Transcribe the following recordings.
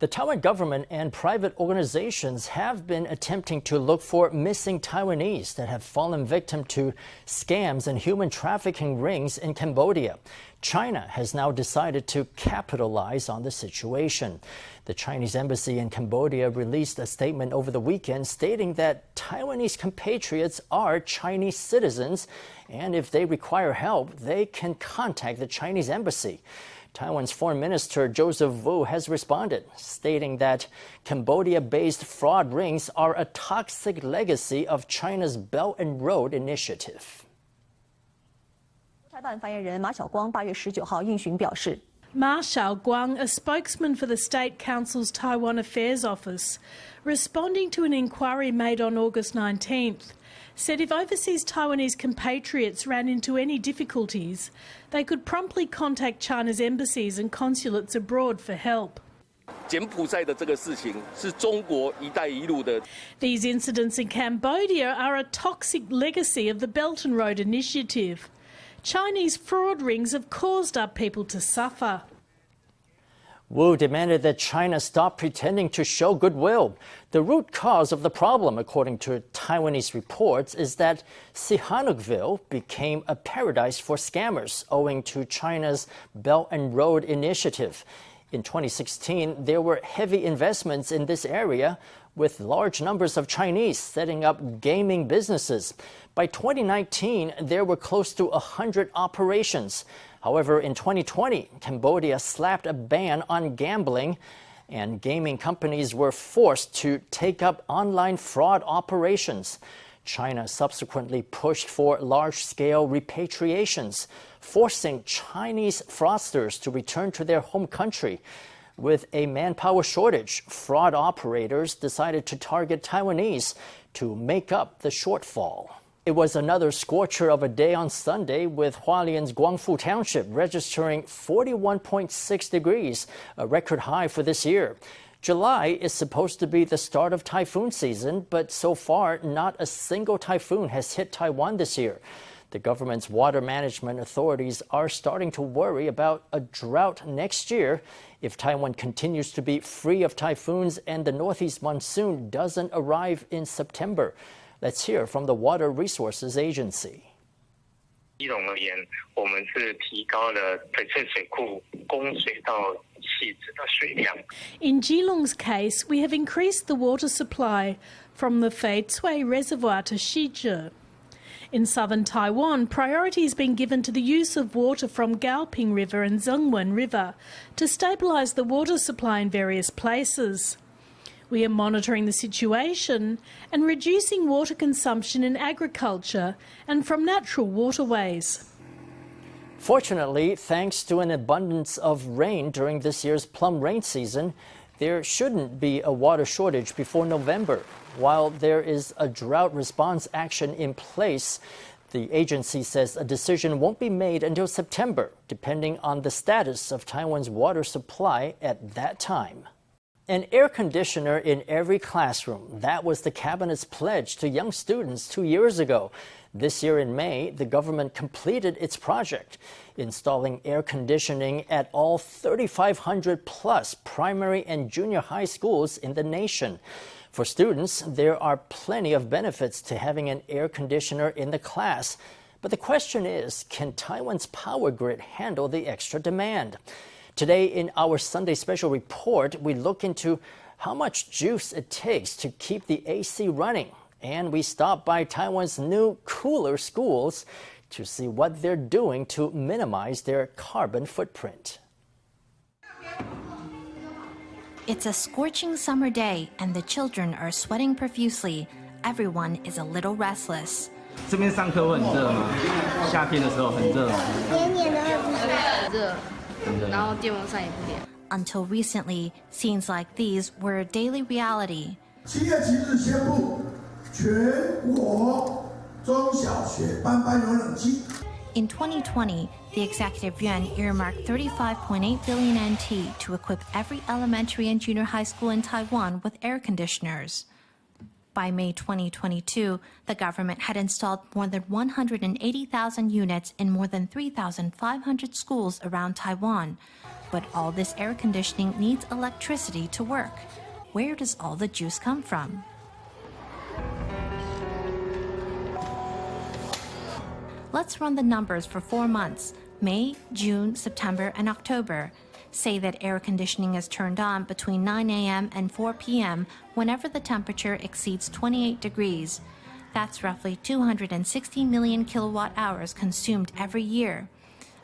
The Taiwan government and private organizations have been attempting to look for missing Taiwanese that have fallen victim to scams and human trafficking rings in Cambodia. China has now decided to capitalize on the situation. The Chinese embassy in Cambodia released a statement over the weekend stating that Taiwanese compatriots are Chinese citizens, and if they require help, they can contact the Chinese embassy. Taiwan's Foreign Minister Joseph Wu has responded, stating that Cambodia-based fraud rings are a toxic legacy of China's Belt and Road Initiative. 台办发言人马晓光8月19号应询表示。 Ma Xiaoguang, a spokesman for the State Council's Taiwan Affairs Office, responding to an inquiry made on August 19th, said if overseas Taiwanese compatriots ran into any difficulties, they could promptly contact China's embassies and consulates abroad for help. These incidents in Cambodia are a toxic legacy of the Belt and Road Initiative. Chinese fraud rings have caused our people to suffer. Wu demanded that China stop pretending to show goodwill. The root cause of the problem, according to Taiwanese reports, is that Sihanoukville became a paradise for scammers owing to China's Belt and Road Initiative. In 2016, there were heavy investments in this area, with large numbers of Chinese setting up gaming businesses. By 2019, there were close to 100 operations. However, in 2020, Cambodia slapped a ban on gambling, and gaming companies were forced to take up online fraud operations. China subsequently pushed for large-scale repatriations, forcing Chinese fraudsters to return to their home country. With a manpower shortage, fraud operators decided to target Taiwanese to make up the shortfall. It was another scorcher of a day on Sunday, with Hualien's Guangfu Township registering 41.6 degrees, a record high for this year. July is supposed to be the start of typhoon season, but so far, not a single typhoon has hit Taiwan this year. The government's water management authorities are starting to worry about a drought next year if Taiwan continues to be free of typhoons and the northeast monsoon doesn't arrive in September. Let's hear from the Water Resources Agency. In Geelong's case, we have increased the water supply from the Fei Cui Reservoir to Shizhe. In southern Taiwan, priority is being given to the use of water from Gaoping River and Zhengwen River to stabilise the water supply in various places. We are monitoring the situation and reducing water consumption in agriculture and from natural waterways. Fortunately, thanks to an abundance of rain during this year's plum rain season, there shouldn't be a water shortage before November. While there is a drought response action in place, the agency says a decision won't be made until September, depending on the status of Taiwan's water supply at that time. An air conditioner in every classroom. That was the cabinet's pledge to young students 2 years ago. This year in May, the government completed its project, installing air conditioning at all 3,500 plus primary and junior high schools in the nation. For students, there are plenty of benefits to having an air conditioner in the class. But the question is, can Taiwan's power grid handle the extra demand? Today, in our Sunday Special Report, we look into how much juice it takes to keep the AC running. And we stop by Taiwan's new cooler schools to see what they're doing to minimize their carbon footprint. It's a scorching summer day, and the children are sweating profusely. Everyone is a little restless. 这边上课会很热吗？夏天的时候很热吗？黏黏的会不是热，然后电风扇也不凉。 Until recently, scenes like these were a daily reality. 7月7日宣布，全国中小学班班有冷气。 In 2020, the Executive Yuan earmarked 35.8 billion NT to equip every elementary and junior high school in Taiwan with air conditioners. By May 2022, the government had installed more than 180,000 units in more than 3,500 schools around Taiwan. But all this air conditioning needs electricity to work. Where does all the juice come from? Let's run the numbers for 4 months, May, June, September, and October. Say that air conditioning is turned on between 9 a.m. and 4 p.m. whenever the temperature exceeds 28 degrees. That's roughly 260 million kilowatt hours consumed every year.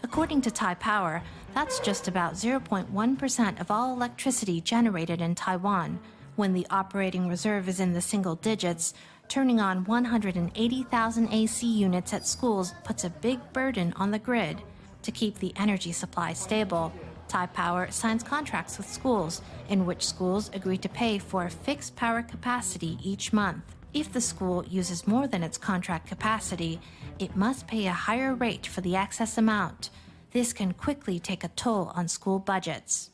According to Taipower, that's just about 0.1% of all electricity generated in Taiwan. When the operating reserve is in the single digits, turning on 180,000 AC units at schools puts a big burden on the grid. To keep the energy supply stable, Taipower signs contracts with schools, in which schools agree to pay for a fixed power capacity each month. If the school uses more than its contract capacity, it must pay a higher rate for the excess amount. This can quickly take a toll on school budgets.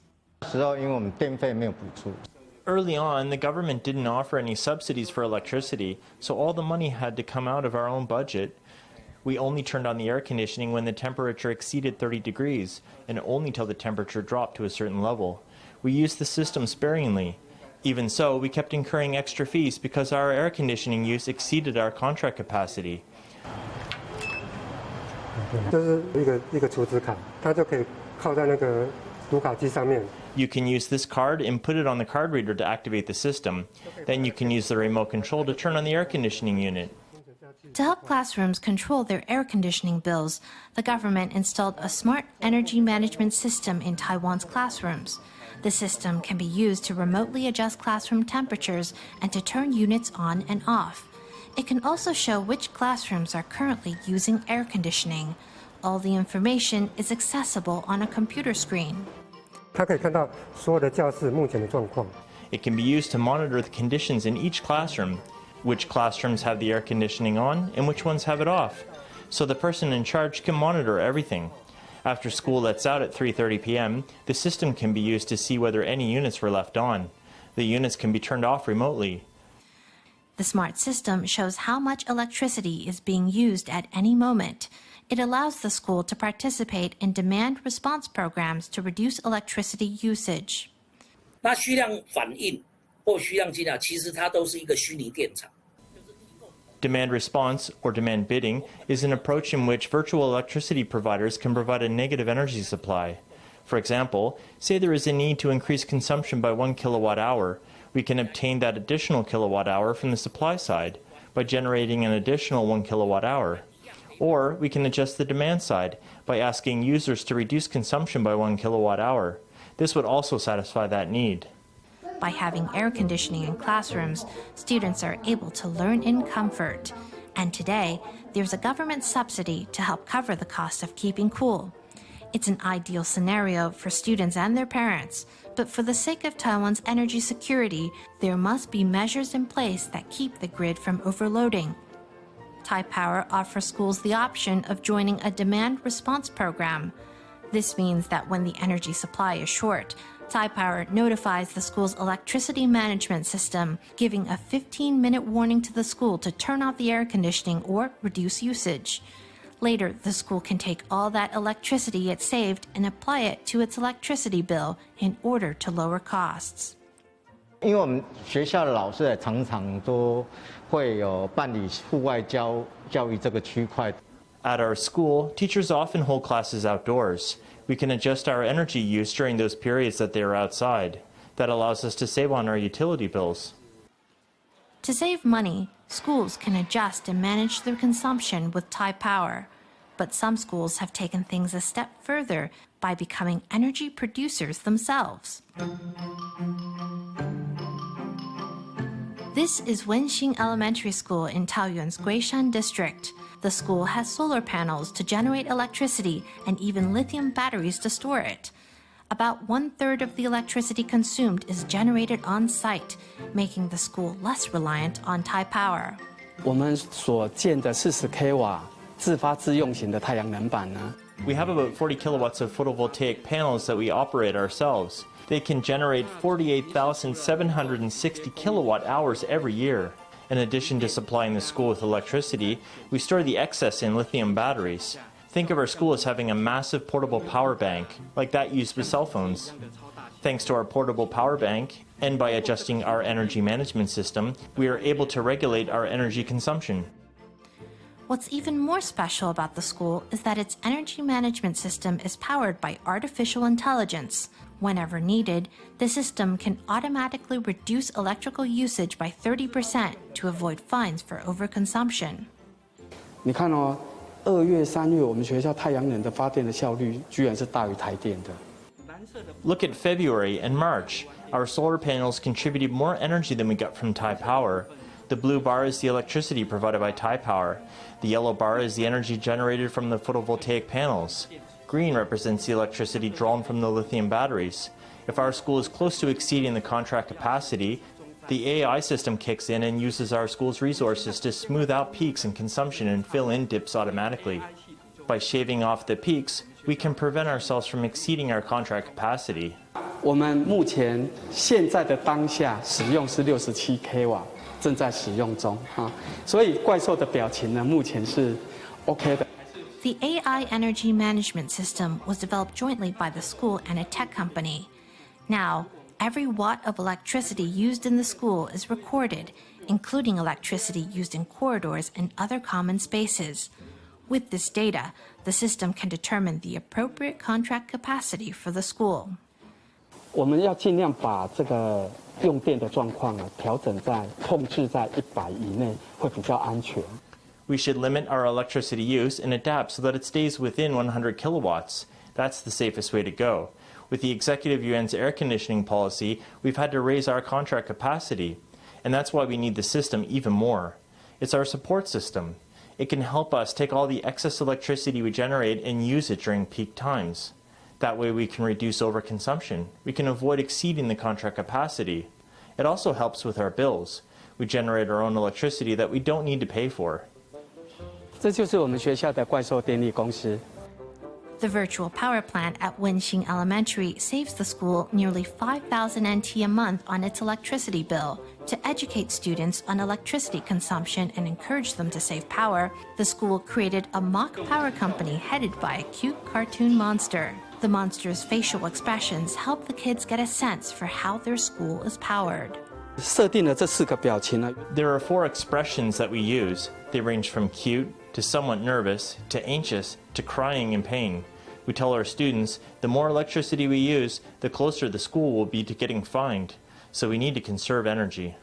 Early on, the government didn't offer any subsidies for electricity, so all the money had to come out of our own budget. We only turned on the air conditioning when the temperature exceeded 30 degrees, and only till the temperature dropped to a certain level. We used the system sparingly. Even so, we kept incurring extra fees because our air conditioning use exceeded our contract capacity. You can use this card and put it on the card reader to activate the system. Then you can use the remote control to turn on the air conditioning unit. To help classrooms control their air conditioning bills, the government installed a smart energy management system in Taiwan's classrooms. The system can be used to remotely adjust classroom temperatures and to turn units on and off. It can also show which classrooms are currently using air conditioning. All the information is accessible on a computer screen. It can be used to monitor the conditions in each classroom, which classrooms have the air conditioning on and which ones have it off. So the person in charge can monitor everything. After school lets out at 3:30 p.m., the system can be used to see whether any units were left on. The units can be turned off remotely. The smart system shows how much electricity is being used at any moment. It allows the school to participate in demand response programs to reduce electricity usage. 那需量反应或需量计量，其实它都是一个虚拟电厂。 Demand response, or demand bidding, is an approach in which virtual electricity providers can provide a negative energy supply. For example, say there is a need to increase consumption by 1 kilowatt hour. We can obtain that additional kilowatt hour from the supply side by generating an additional 1 kilowatt hour. Or we can adjust the demand side by asking users to reduce consumption by 1 kilowatt hour. This would also satisfy that need. By having air conditioning in classrooms, students are able to learn in comfort. And today, there's a government subsidy to help cover the cost of keeping cool. It's an ideal scenario for students and their parents, but for the sake of Taiwan's energy security, there must be measures in place that keep the grid from overloading. Taipower offers schools the option of joining a demand response program. This means that when the energy supply is short, Taipower notifies the school's electricity management system, giving a 15-minute warning to the school to turn off the air conditioning or reduce usage. Later, the school can take all that electricity it saved and apply it to its electricity bill in order to lower costs. 因为我们学校的老师也常常都会有办理户外教育这个区块。 At our school, teachers often hold classes outdoors. We can adjust our energy use during those periods that they are outside. That allows us to save on our utility bills. To save money, schools can adjust and manage their consumption with Taipower. But some schools have taken things a step further by becoming energy producers themselves. This is Wenxing Elementary School in Taoyuan's Guishan district. The school has solar panels to generate electricity and even lithium batteries to store it. About 1/3 of the electricity consumed is generated on site, making the school less reliant on Taipower. 我们所建的40 kW 自发自用型的太阳能板呢 We have about 40 kilowatts of photovoltaic panels that we operate ourselves. They can generate 48,760 kilowatt hours every year. In addition to supplying the school with electricity, we store the excess in lithium batteries. Think of our school as having a massive portable power bank, like that used with cell phones. Thanks to our portable power bank, and by adjusting our energy management system, we are able to regulate our energy consumption. What's even more special about the school is that its energy management system is powered by artificial intelligence. Whenever needed, the system can automatically reduce electrical usage by 30% to avoid fines for overconsumption. 你看哦，2月、3月我们学校太阳能的发电的效率居然是大于台电的。 Look at February and March. Our solar panels contributed more energy than we got from Taipower. The blue bar is the electricity provided by Taipower. The yellow bar is the energy generated from the photovoltaic panels. Green represents the electricity drawn from the lithium batteries. If our school is close to exceeding the contract capacity, the AI system kicks in and uses our school's resources to smooth out peaks in consumption and fill in dips automatically. By shaving off the peaks, we can prevent ourselves from exceeding our contract capacity. 我们目前现在的当下使用是67 kW， 正在使用中啊，所以怪兽的表情呢，目前是 OK 的。 The AI energy management system was developed jointly by the school and a tech company. Now, every watt of electricity used in the school is recorded, including electricity used in corridors and other common spaces. With this data, the system can determine the appropriate contract capacity for the school. 我们要尽量把这个用电的状况调整在控制在100以内，会比较安全。 We should limit our electricity use and adapt so that it stays within 100 kilowatts. That's the safest way to go. With the Executive Yuan's air conditioning policy, we've had to raise our contract capacity. And that's why we need the system even more. It's our support system. It can help us take all the excess electricity we generate and use it during peak times. That way we can reduce overconsumption. We can avoid exceeding the contract capacity. It also helps with our bills. We generate our own electricity that we don't need to pay for. 这就是我们学校的怪兽电力公司。 The virtual power plant at Wenxing Elementary saves the school nearly 5,000 NT a month on its electricity bill. To educate students on electricity consumption and encourage them to save power, the school created a mock power company headed by a cute cartoon monster. The monster's facial expressions help the kids get a sense for how their school is powered. 设定了这4个表情呢。 There are 4 expressions that we use. They range from cute to somewhat nervous to anxious to crying in pain. We tell our students the more electricity we use, the closer the school will be to getting fined. So we need to conserve energy.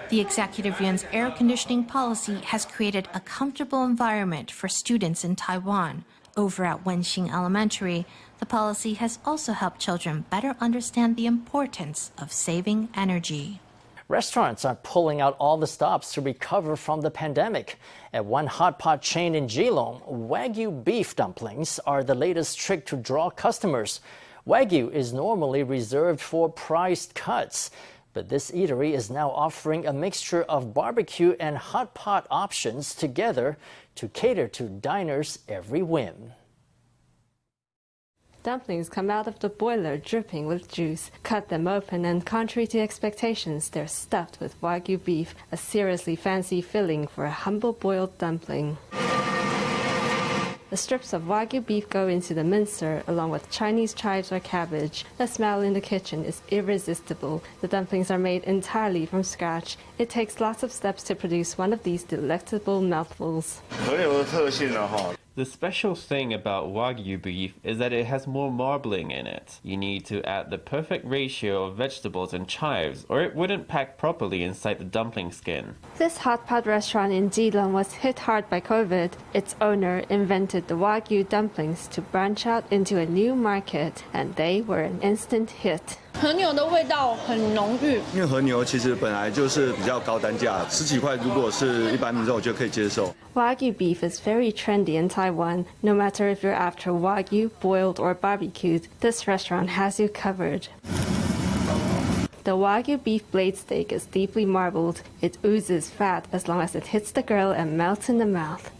The Executive Yuan's air conditioning policy has created a comfortable environment for students in Taiwan. Over at Wenxing Elementary, the policy has also helped children better understand the importance of saving energy. Restaurants are pulling out all the stops to recover from the pandemic. At one hot pot chain in Geelong, Wagyu beef dumplings are the latest trick to draw customers. Wagyu is normally reserved for prized cuts, but this eatery is now offering a mixture of barbecue and hot pot options together to cater to diners' every whim. Dumplings come out of the boiler dripping with juice. Cut them open and, contrary to expectations, they're stuffed with Wagyu beef, a seriously fancy filling for a humble boiled dumpling. The strips of Wagyu beef go into the mincer along with Chinese chives or cabbage. The smell in the kitchen is irresistible. The dumplings are made entirely from scratch. It takes lots of steps to produce one of these delectable mouthfuls. The special thing about Wagyu beef is that it has more marbling in it. You need to add the perfect ratio of vegetables and chives, or it wouldn't pack properly inside the dumpling skin. This hot pot restaurant in Geelong was hit hard by COVID. Its owner invented the Wagyu dumplings to branch out into a new market, and they were an instant hit. 和牛的味道很浓郁，因为和牛其实本来就是比较高单价，10几块如果是一般民众，我觉得可以接受。 Wagyu beef is very trendy in Taiwan. No matter if you're after Wagyu, boiled or barbecued, this restaurant has you covered. The Wagyu beef blade steak is deeply marbled. It oozes fat as long as it hits the grill and melts in the mouth.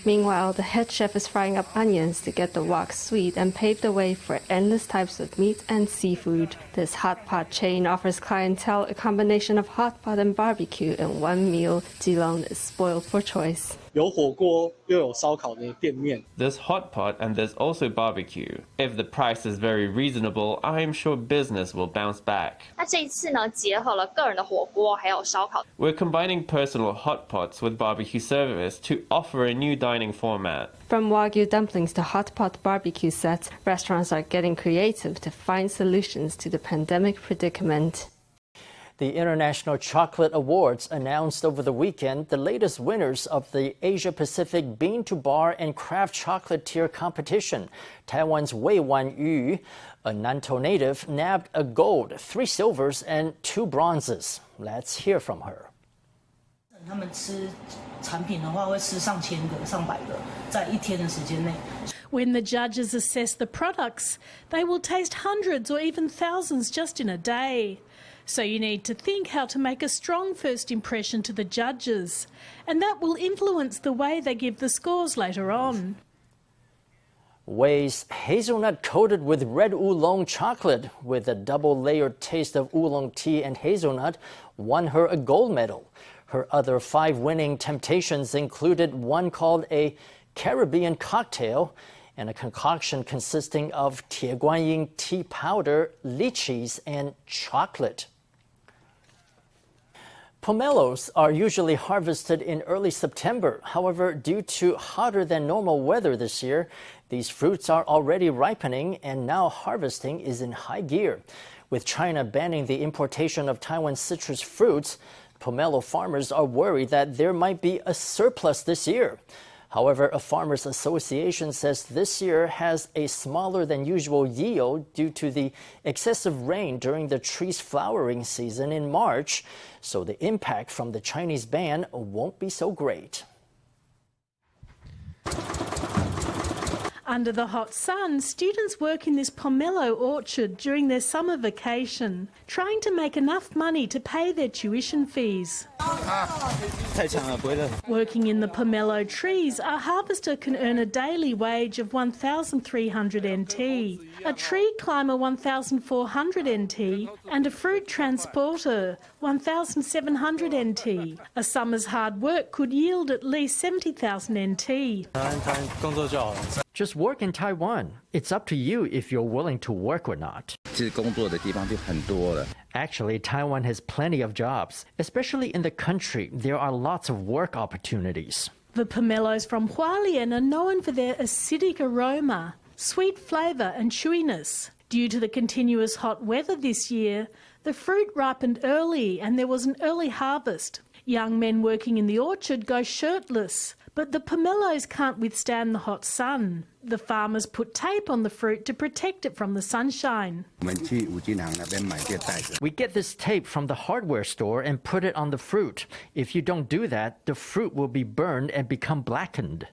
Meanwhile, the head chef is frying up onions to get the wok sweet and pave the way for endless types of meat and seafood. This hot pot chain offers clientele a combination of hot pot and barbecue in one meal. Geelong is spoiled for choice. 有火锅又有烧烤的店面。 There's hot pot and there's also barbecue. If the price is very reasonable, I'm sure business will bounce back. 那这一次呢，结合了个人的火锅还有烧烤。 We're combining personal hot pots with barbecue service to offer a new dining format. From Wagyu dumplings to hot pot barbecue sets, restaurants are getting creative to find solutions to the pandemic predicament. The International Chocolate Awards announced over the weekend the latest winners of the Asia-Pacific Bean to Bar and Craft Chocolatier competition. Taiwan's Wei Wan-yu, a Nantou native, nabbed a gold, 3 silvers, and 2 bronzes. Let's hear from her. 他们吃产品的话，会吃上千个、上百个，在一天的时间内。 When the judges assess the products, they will taste hundreds or even thousands just in a day. So you need to think how to make a strong first impression to the judges, and that will influence the way they give the scores later on. Wei's hazelnut coated with red oolong chocolate with a double-layered taste of oolong tea and hazelnut won her a gold medal. Her other 5 winning temptations included one called a Caribbean cocktail and a concoction consisting of Tieguanying tea powder, lychees, and chocolate. Pomelos are usually harvested in early September. However, due to hotter than normal weather this year, these fruits are already ripening and now harvesting is in high gear. With China banning the importation of Taiwan's citrus fruits, pomelo farmers are worried that there might be a surplus this year. However, a farmers association says this year has a smaller than usual yield due to the excessive rain during the tree's flowering season in March, so the impact from the Chinese ban won't be so great. Under the hot sun, students work in this pomelo orchard during their summer vacation, trying to make enough money to pay their tuition fees. Working in the pomelo trees, a harvester can earn a daily wage of 1,300 NT, a tree climber 1,400 NT, and a fruit transporter 1,700 NT. A summer's hard work could yield at least 70,000 NT. Just work in Taiwan. It's up to you if you're willing to work or not. Actually, Taiwan has plenty of jobs. Especially in the country, there are lots of work opportunities. The pomelos from Hualien are known for their acidic aroma, sweet flavour and chewiness. Due to the continuous hot weather this year, the fruit ripened early and there was an early harvest. Young men working in the orchard go shirtless, but the pomelos can't withstand the hot sun. The farmers put tape on the fruit to protect it from the sunshine. We get this tape from the hardware store and put it on the fruit. If you don't do that, the fruit will be burned and become blackened.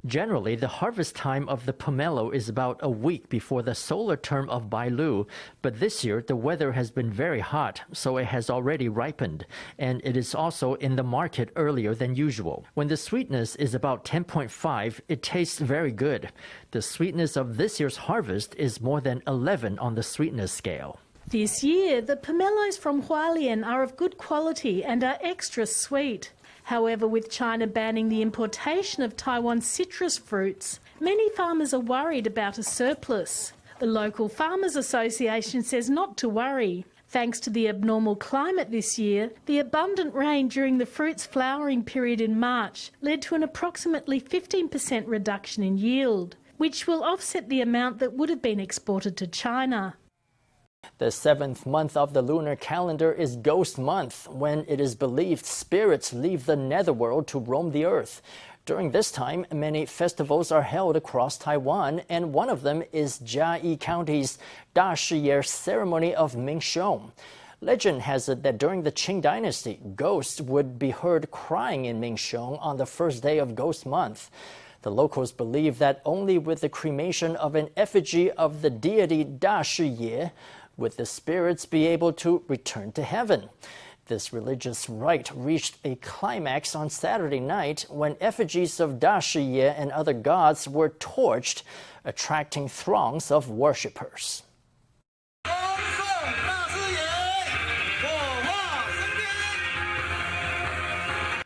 Generally, the harvest time of the pomelo is about a week before the solar term of Bailu, but this year the weather has been very hot, so it has already ripened, and it is also in the market earlier than usual. When the sweetness is about 10.5, it tastes very good. The sweetness of this year's harvest is more than 11 on the sweetness scale. This year, the pomelos from Hualien are of good quality and are extra sweet. However, with China banning the importation of Taiwan's citrus fruits, many farmers are worried about a surplus. The local Farmers Association says not to worry. Thanks to the abnormal climate this year, the abundant rain during the fruit's flowering period in March led to an approximately 15% reduction in yield, which will offset the amount that would have been exported to China. The 7th month of the lunar calendar is Ghost Month, when it is believed spirits leave the netherworld to roam the earth. During this time, many festivals are held across Taiwan, and one of them is Jiayi County's Da Shiye ceremony of Mingxiong. Legend has it that during the Qing dynasty, ghosts would be heard crying in Mingxiong on the first day of Ghost Month. The locals believe that only with the cremation of an effigy of the deity Da Shiye would the spirits be able to return to heaven. This religious rite reached a climax on Saturday night when effigies of Da Shiye and other gods were torched, attracting throngs of worshippers.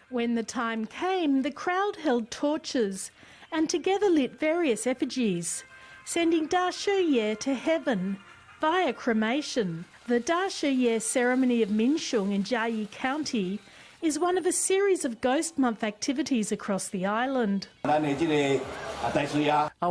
When the time came, the crowd held torches and together lit various effigies, sending Da Shiye to heaven via cremation. The Da Shiye ceremony of Minshung in Jiayi County is one of a series of Ghost Month activities across the island. Our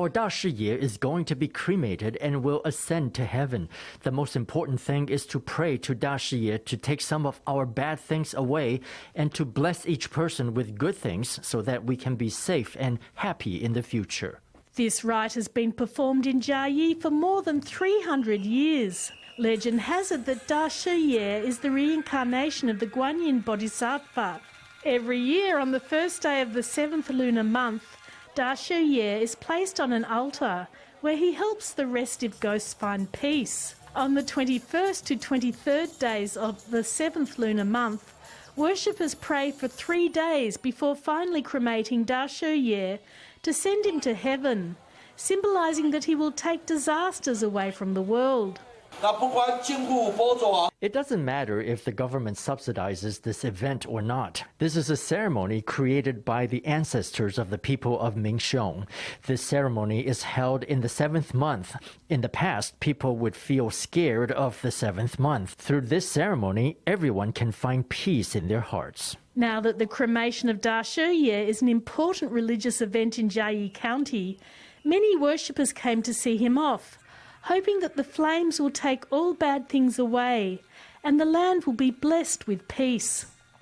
Da Shiye is going to be cremated and will ascend to heaven. The most important thing is to pray to Da Shiye to take some of our bad things away and to bless each person with good things so that we can be safe and happy in the future. This rite has been performed in Jiayi for more than 300 years. Legend has it that Da Shiye is the reincarnation of the Guanyin Bodhisattva. Every year on the first day of the 7th lunar month, Da Shiye is placed on an altar where he helps the restive ghosts find peace. On the 21st to 23rd days of the 7th lunar month, worshippers pray for 3 days before finally cremating Da Shiye to send him to heaven, symbolising that he will take disasters away from the world. It doesn't matter if the government subsidizes this event or not. This is a ceremony created by the ancestors of the people of Minshung. This ceremony is held in the 7th month. In the past, people would feel scared of the 7th month. Through this ceremony, everyone can find peace in their hearts. Now that the cremation of Da Shiye is an important religious event in Jiayi County, many worshippers came to see him off, hoping that the flames will take all bad things away and the land will be blessed with peace.